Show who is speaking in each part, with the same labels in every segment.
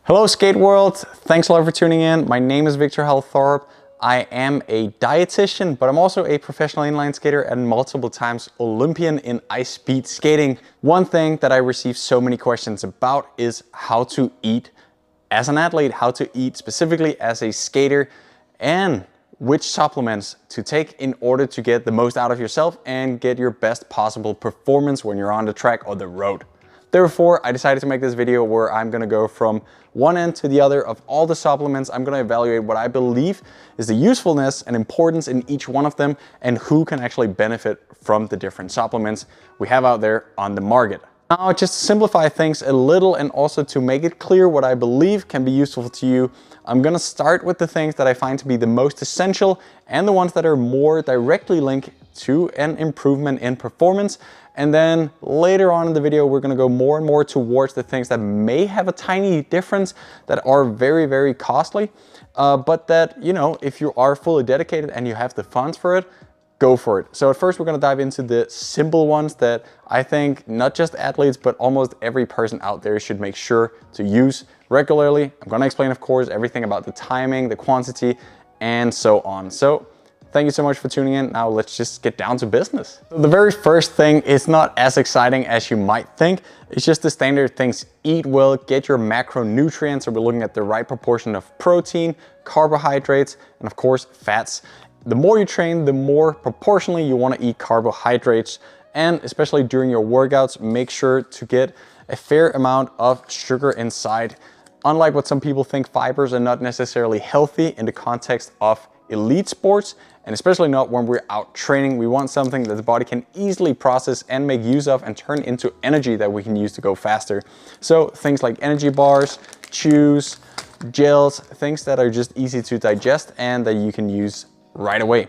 Speaker 1: Hello skate world, thanks a lot for tuning in. My name is Viktor Hald Thorup. I am a dietitian, but I'm also a professional inline skater and multiple times Olympian in ice speed skating. One thing that I receive so many questions about is how to eat as an athlete, how to eat specifically as a skater, and which supplements to take in order to get the most out of yourself and get your best possible performance when you're on the track or the road. Therefore, I decided to make this video where I'm gonna go from one end to the other of all the supplements. I'm gonna evaluate what I believe is the usefulness and importance in each one of them and who can actually benefit from the different supplements we have out there on the market. Now, just to simplify things a little and also to make it clear what I believe can be useful to you, I'm gonna start with the things that I find to be the most essential and the ones that are more directly linked to an improvement in performance. And then later on in the video, we're gonna go more and more towards the things that may have a tiny difference, that are very, very costly, but that, you know, if you are fully dedicated and you have the funds for it, go for it. So at first, we're gonna dive into the simple ones that I think not just athletes, but almost every person out there should make sure to use regularly. I'm gonna explain, of course, everything about the timing, the quantity, and so on. So thank you so much for tuning in. Now let's just get down to business. So the very first thing is not as exciting as you might think. It's just the standard things: eat well, get your macronutrients. So we're looking at the right proportion of protein, carbohydrates, and of course fats. The more you train, the more proportionally you want to eat carbohydrates. And especially during your workouts, make sure to get a fair amount of sugar inside. Unlike what some people think, fibers are not necessarily healthy in the context of elite sports, and especially not when we're out training. We want something that the body can easily process and make use of and turn into energy that we can use to go faster. So things like energy bars, chews, gels, things that are just easy to digest and that you can use right away.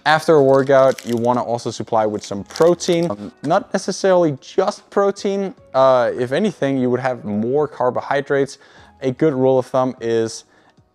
Speaker 1: After a workout, you want to also supply with some protein. Not necessarily just protein. If anything, you would have more carbohydrates. A good rule of thumb is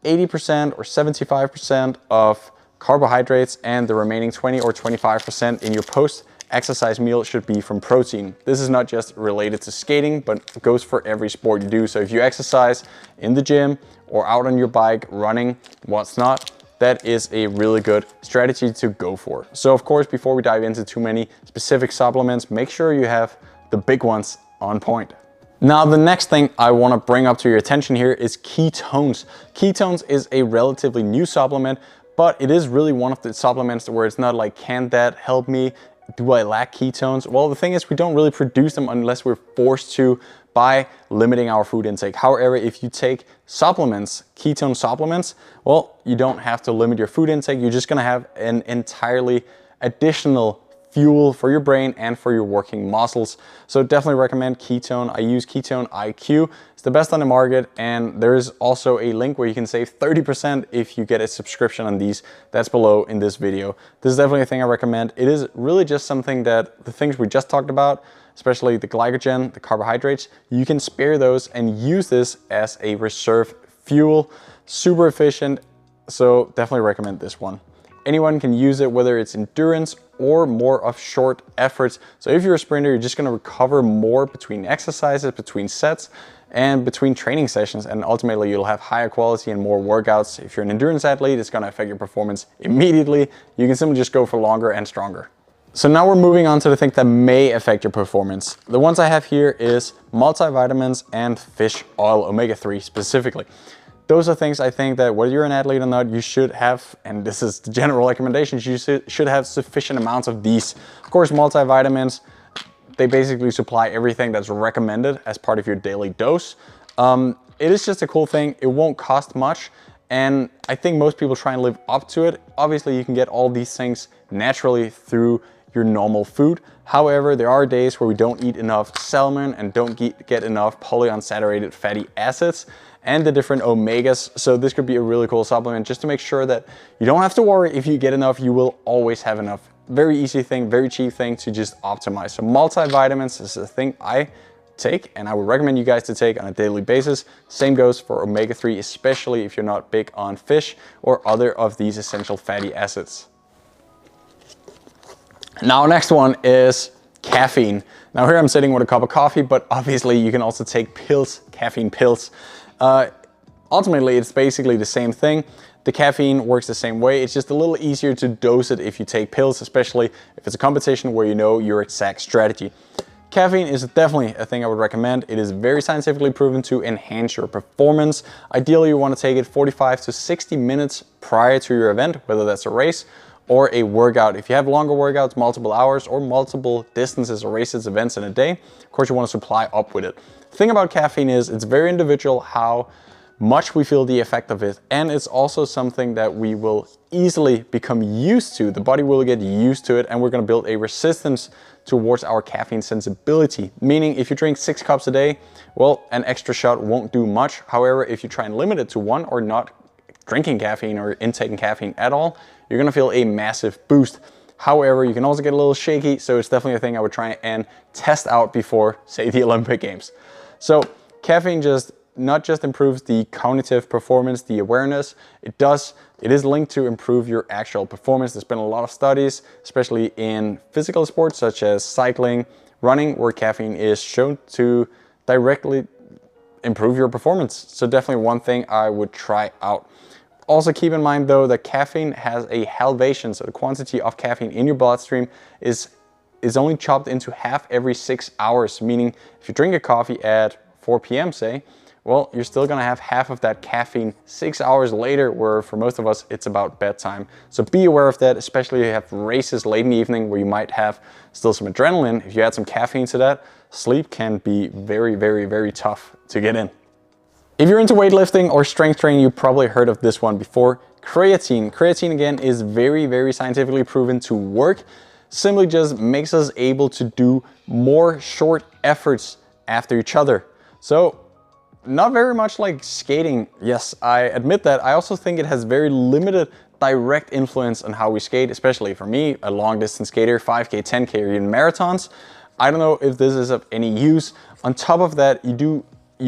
Speaker 1: 80% or 75% of carbohydrates, and the remaining 20 or 25% in your post-exercise meal should be from protein. This is not just related to skating, but goes for every sport you do. So if you exercise in the gym or out on your bike, running, what's not, that is a really good strategy to go for. So of course, before we dive into too many specific supplements, make sure you have the big ones on point. Now, the next thing I want to bring up to your attention here is ketones. Ketones is a relatively new supplement, but it is really one of the supplements where it's not like, can that help me? Do I lack ketones? Well, the thing is, we don't really produce them unless we're forced to by limiting our food intake. However, if you take supplements, ketone supplements, well, you don't have to limit your food intake. You're just gonna have an entirely additional fuel for your brain and for your working muscles. So definitely recommend ketone. I use Ketone-IQ. It's the best on the market, and there is also a link where you can save 30% if you get a subscription on these. That's below in this video. This is definitely a thing I recommend. It is really just something that the things we just talked about, especially the glycogen, the carbohydrates, you can spare those and use this as a reserve fuel. Super efficient, so definitely recommend this one. Anyone can use it, whether it's endurance or more of short efforts. So if you're a sprinter, you're just gonna recover more between exercises, between sets, and between training sessions, and ultimately you'll have higher quality and more workouts. If you're an endurance athlete, it's gonna affect your performance immediately. You can simply just go for longer and stronger. So now we're moving on to the things that may affect your performance. The ones I have here is multivitamins and fish oil, omega-3 specifically. Those are things I think that whether you're an athlete or not, you should have, and this is the general recommendation, you should have sufficient amounts of these. Of course, multivitamins, they basically supply everything that's recommended as part of your daily dose. It is just a cool thing. It won't cost much, and I think most people try and live up to it. Obviously, you can get all these things naturally through your normal food. However, there are days where we don't eat enough salmon and don't get enough polyunsaturated fatty acids and the different omegas. So this could be a really cool supplement just to make sure that you don't have to worry. If you get enough, you will always have enough. Very easy thing, very cheap thing to just optimize. So multivitamins is a thing I take and I would recommend you guys to take on a daily basis. Same goes for omega-3, especially if you're not big on fish or other of these essential fatty acids. Now, next one is caffeine. Now here I'm sitting with a cup of coffee, but obviously you can also take pills, caffeine pills. Ultimately, it's basically the same thing. The caffeine works the same way. It's just a little easier to dose it if you take pills, especially if it's a competition where you know your exact strategy. Caffeine is definitely a thing I would recommend. It is very scientifically proven to enhance your performance. Ideally, you want to take it 45 to 60 minutes prior to your event, whether that's a race or a workout. If you have longer workouts, multiple hours or multiple distances or races, events in a day, of course you want to supply up with it. The thing about caffeine is it's very individual how much we feel the effect of it, and it's also something that we will easily become used to. The body will get used to it, and we're going to build a resistance towards our caffeine sensibility. Meaning if you drink 6 cups a day, well, an extra shot won't do much. However, if you try and limit it to 1 or not drinking caffeine or intaking caffeine at all, you're going to feel a massive boost. However, you can also get a little shaky, so it's definitely a thing I would try and test out before, say, the Olympic Games. So caffeine not just improves the cognitive performance, the awareness, it is linked to improve your actual performance. There's been a lot of studies, especially in physical sports such as cycling, running, where caffeine is shown to directly improve your performance. So definitely one thing I would try out. Also keep in mind though that caffeine has a halvation, so the quantity of caffeine in your bloodstream is only chopped into half every 6 hours, meaning if you drink a coffee at 4 p.m. say, well, you're still gonna have half of that caffeine 6 hours later, where for most of us, it's about bedtime. So be aware of that, especially if you have races late in the evening where you might have still some adrenaline. If you add some caffeine to that, sleep can be very, very, very tough to get in. If you're into weightlifting or strength training, you've probably heard of this one before. Creatine. Creatine, again, is very, very scientifically proven to work. Simply just makes us able to do more short efforts after each other. So, not very much like skating. Yes, I admit that. I also think it has very limited direct influence on how we skate, especially for me, a long distance skater, 5K, 10K, or even marathons. I don't know if this is of any use. On top of that, you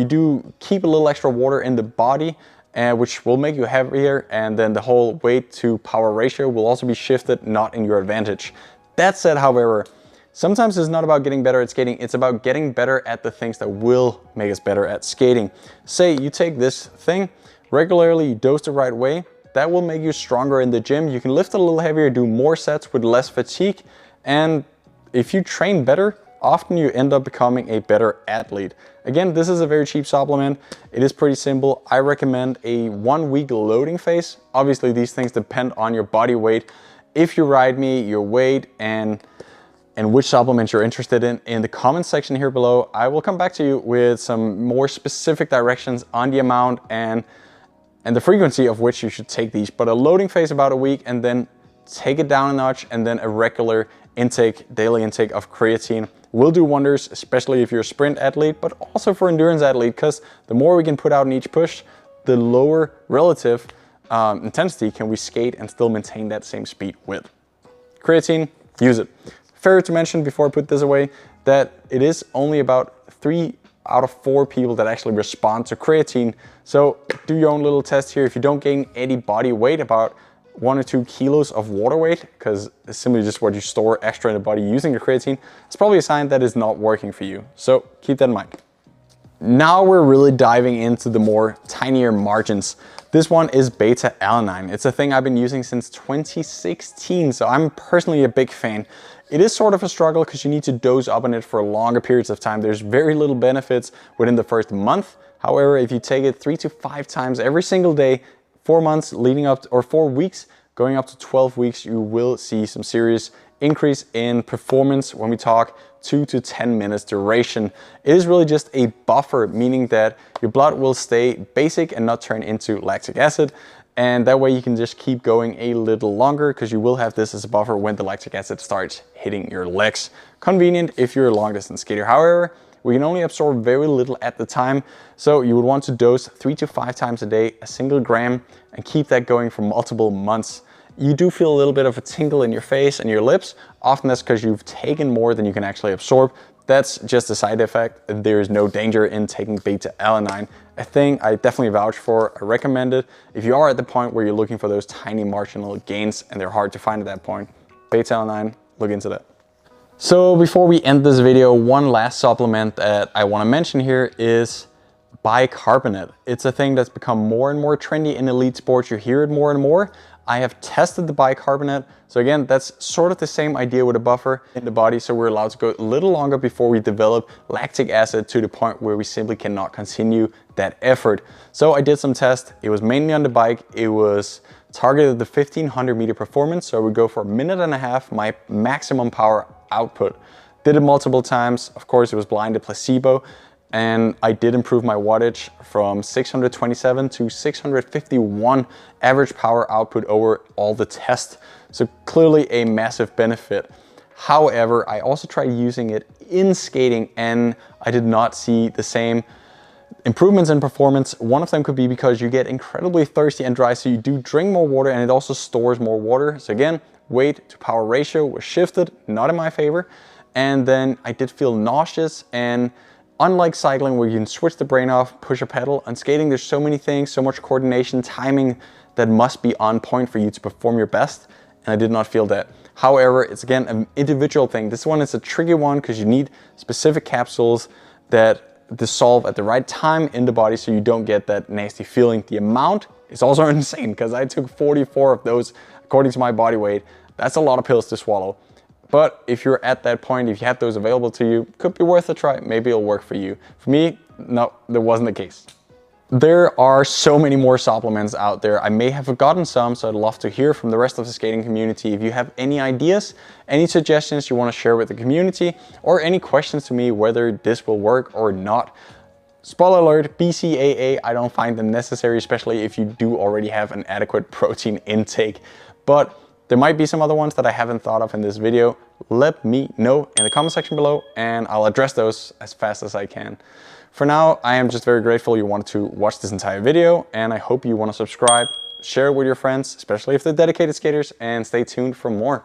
Speaker 1: do keep a little extra water in the body, which will make you heavier, and then the whole weight to power ratio will also be shifted, not in your advantage. That said, however, sometimes it's not about getting better at skating, it's about getting better at the things that will make us better at skating. Say you take this thing, regularly you dose the right way, that will make you stronger in the gym. You can lift a little heavier, do more sets with less fatigue, and if you train better, often you end up becoming a better athlete. Again, this is a very cheap supplement. It is pretty simple. I recommend a 1-week loading phase. Obviously, these things depend on your body weight. If you ride me, your weight, and which supplements you're interested in the comments section here below, I will come back to you with some more specific directions on the amount and the frequency of which you should take these. But a loading phase about a week, and then take it down a notch, and then a regular intake, daily intake of creatine will do wonders, especially if you're a sprint athlete, but also for endurance athlete, because the more we can put out in each push, the lower relative intensity can we skate and still maintain that same speed with. Creatine, use it. Fair to mention before I put this away that it is only about 3 out of 4 people that actually respond to creatine. So do your own little test here. If you don't gain any body weight, about 1 or 2 kilos of water weight, because it's simply just what you store extra in the body using the creatine, it's probably a sign that it's not working for you. So keep that in mind. Now we're really diving into the more tinier margins. This one is Beta-Alanine. It's a thing I've been using since 2016, so I'm personally a big fan. It is sort of a struggle because you need to dose up on it for longer periods of time. There's very little benefits within the first month. However, if you take it 3 to 5 times every single day, 4 months leading up to, or 4 weeks going up to 12 weeks, you will see some serious increase in performance when we talk 2 to 10 minutes duration. It is really just a buffer, meaning that your blood will stay basic and not turn into lactic acid. And that way you can just keep going a little longer, because you will have this as a buffer when the lactic acid starts hitting your legs. Convenient if you're a long distance skater. However, we can only absorb very little at the time. So you would want to dose 3 to 5 times a day, a single gram, and keep that going for multiple months. You do feel a little bit of a tingle in your face and your lips. Often that's because you've taken more than you can actually absorb. That's just a side effect. There is no danger in taking Beta-Alanine. A thing I definitely vouch for. I recommend it. If you are at the point where you're looking for those tiny marginal gains and they're hard to find at that point, Beta-Alanine, look into that. So before we end this video, one last supplement that I want to mention here is bicarbonate. It's a thing that's become more and more trendy in elite sports. You hear it more and more. I have tested the bicarbonate. So again, that's sort of the same idea with a buffer in the body. So we're allowed to go a little longer before we develop lactic acid to the point where we simply cannot continue that effort. So I did some tests. It was mainly on the bike. It was targeted at the 1500 meter performance. So we go for 1.5 minutes, my maximum power output. Did it multiple times. Of course, it was blinded placebo. And I did improve my wattage from 627 to 651 average power output over all the tests. So clearly a massive benefit. However, I also tried using it in skating and I did not see the same improvements in performance. One of them could be because you get incredibly thirsty and dry, so you do drink more water and it also stores more water. So again, weight to power ratio was shifted, not in my favor. And then I did feel nauseous, and unlike cycling where you can switch the brain off, push a pedal, on skating there's so many things, so much coordination, timing that must be on point for you to perform your best, and I did not feel that. However, it's again an individual thing. This one is a tricky one because you need specific capsules that dissolve at the right time in the body so you don't get that nasty feeling. The amount is also insane because I took 44 of those according to my body weight. That's a lot of pills to swallow. But if you're at that point, if you have those available to you, could be worth a try. Maybe it'll work for you. For me, no, that wasn't the case. There are so many more supplements out there. I may have forgotten some, so I'd love to hear from the rest of the skating community. If you have any ideas, any suggestions you want to share with the community, or any questions to me whether this will work or not. Spoiler alert, BCAA, I don't find them necessary, especially if you do already have an adequate protein intake. But there might be some other ones that I haven't thought of in this video. Let me know in the comment section below and I'll address those as fast as I can. For now, I am just very grateful you wanted to watch this entire video, and I hope you want to subscribe, share it with your friends, especially if they're dedicated skaters, and stay tuned for more.